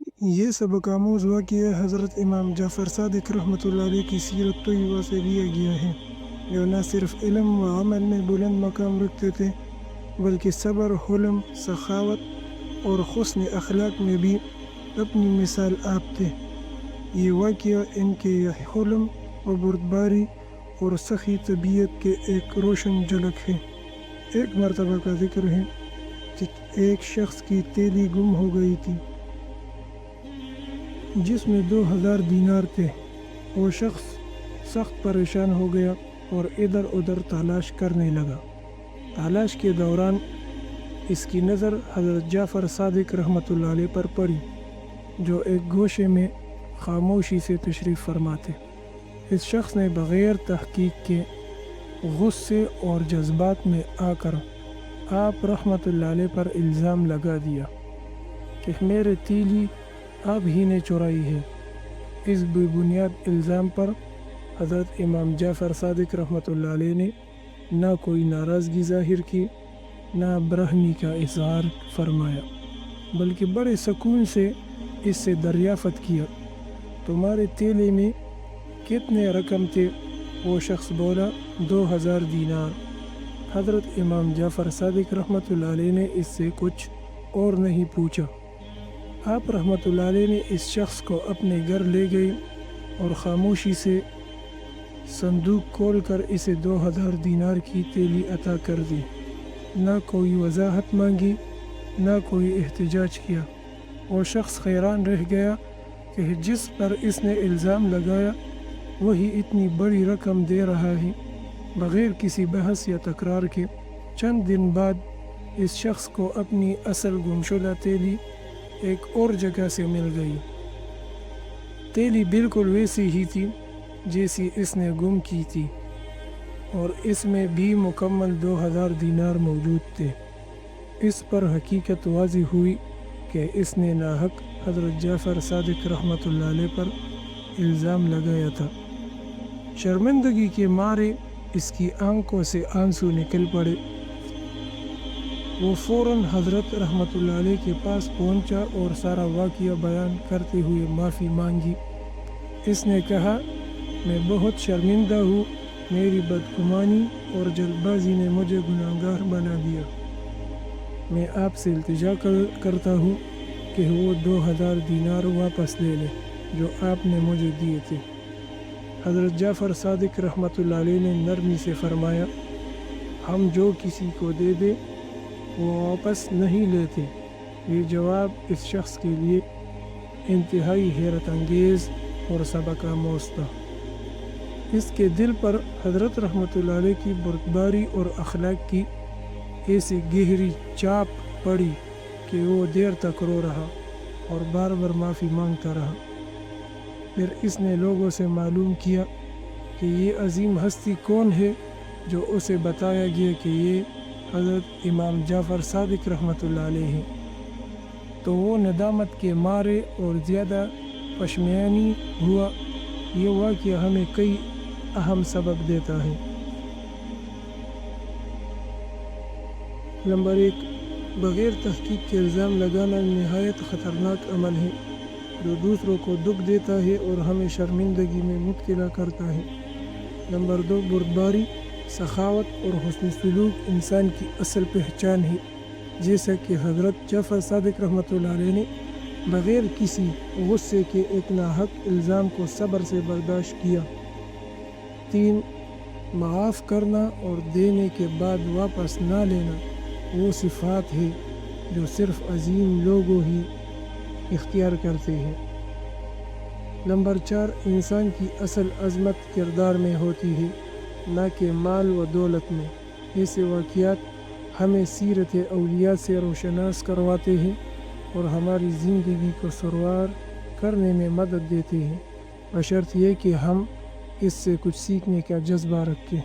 یہ سبق آموز واقعہ حضرت امام جعفر صادق رحمۃ اللہ علیہ کی سیرت طیبہ سے لیا گیا ہے، جو نہ صرف علم و عمل میں بلند مقام رکھتے تھے بلکہ صبر، حلم، سخاوت اور حسن اخلاق میں بھی اپنی مثال آپ تھے۔ یہ واقعہ ان کے حلم و بردباری اور سخی طبیعت کے ایک روشن جھلک ہے۔ ایک مرتبہ کا ذکر ہے کہ ایک شخص کی تیلی گم ہو گئی تھی جس میں 2000 دینار تھے۔ وہ شخص سخت پریشان ہو گیا اور ادھر ادھر تلاش کرنے لگا۔ تلاش کے دوران اس کی نظر حضرت جعفر صادق رحمۃ اللہ علیہ پر پڑی، جو ایک گوشے میں خاموشی سے تشریف فرما تھے۔ اس شخص نے بغیر تحقیق کے غصے اور جذبات میں آ کر آپ رحمۃ اللہ علیہ پر الزام لگا دیا کہ میرے تیلی آپ ہی نے چرائی ہے۔ اس بے بنیاد الزام پر حضرت امام جعفر صادق رحمۃ اللہ علیہ نے نہ کوئی ناراضگی ظاہر کی، نہ برہمی کا اظہار فرمایا، بلکہ بڑے سکون سے اس سے دریافت کیا، تمہارے تیلے میں کتنے رقم تھے؟ وہ شخص بولا 2000 دینار۔ حضرت امام جعفر صادق رحمۃ اللہ علیہ نے اس سے کچھ اور نہیں پوچھا۔ آپ رحمۃ اللہ علیہ نے اس شخص کو اپنے گھر لے گئے اور خاموشی سے صندوق کھول کر اسے 2000 دینار کی تیلی عطا کر دی۔ نہ کوئی وضاحت مانگی، نہ کوئی احتجاج کیا۔ وہ شخص حیران رہ گیا کہ جس پر اس نے الزام لگایا وہی اتنی بڑی رقم دے رہا ہے بغیر کسی بحث یا تکرار کے۔ چند دن بعد اس شخص کو اپنی اصل گمشدہ تیلی ایک اور جگہ سے مل گئی۔ تیلی بالکل ویسی ہی تھی جیسی اس نے گم کی تھی، اور اس میں بھی مکمل 2000 دینار موجود تھے۔ اس پر حقیقت واضح ہوئی کہ اس نے ناحق حضرت جعفر صادق رحمۃ اللہ علیہ پر الزام لگایا تھا۔ شرمندگی کے مارے اس کی آنکھوں سے آنسو نکل پڑے۔ وہ فوراً حضرت رحمۃ اللہ علیہ کے پاس پہنچا اور سارا واقعہ بیان کرتے ہوئے معافی مانگی۔ اس نے کہا، میں بہت شرمندہ ہوں، میری بدگمانی اور جلد بازی نے مجھے گناہگار بنا دیا۔ میں آپ سے التجا کرتا ہوں کہ وہ 2000 دینار واپس لے لیں جو آپ نے مجھے دیے تھے۔ حضرت جعفر صادق رحمۃ اللہ علیہ نے نرمی سے فرمایا، ہم جو کسی کو دے دے وہ واپس نہیں لیتے۔ یہ جواب اس شخص کے لیے انتہائی حیرت انگیز اور سبق آموز تھا۔ اس کے دل پر حضرت رحمۃ اللہ علیہ کی بردباری اور اخلاق کی ایسی گہری چاپ پڑی کہ وہ دیر تک رو رہا اور بار بار معافی مانگتا رہا۔ پھر اس نے لوگوں سے معلوم کیا کہ یہ عظیم ہستی کون ہے، جو اسے بتایا گیا کہ یہ حضرت امام جعفر صادق رحمۃ اللہ علیہ ہیں۔ تو وہ ندامت کے مارے اور زیادہ پشیمانی ہوا۔ یہ واقعہ ہمیں کئی اہم سبق دیتا ہے۔ نمبر 1، بغیر تحقیق کے الزام لگانا نہایت خطرناک عمل ہے جو دوسروں کو دکھ دیتا ہے اور ہمیں شرمندگی میں مبتلا کرتا ہے۔ نمبر 2، بردباری، سخاوت اور حسن سلوک انسان کی اصل پہچان ہے، جیسا کہ حضرت جعفر صادق رحمۃ اللہ علیہ نے بغیر کسی غصے کے ایک ناحق الزام کو صبر سے برداشت کیا۔ 3، معاف کرنا اور دینے کے بعد واپس نہ لینا وہ صفات ہے جو صرف عظیم لوگوں ہی اختیار کرتے ہیں۔ نمبر 4، انسان کی اصل عظمت کردار میں ہوتی ہے، نہ کہ مال و دولت میں۔ ایسے واقعات ہمیں سیرت اولیاء سے روشناس کرواتے ہیں اور ہماری زندگی کو سروار کرنے میں مدد دیتے ہیں، بشرط یہ کہ ہم اس سے کچھ سیکھنے کا جذبہ رکھیں۔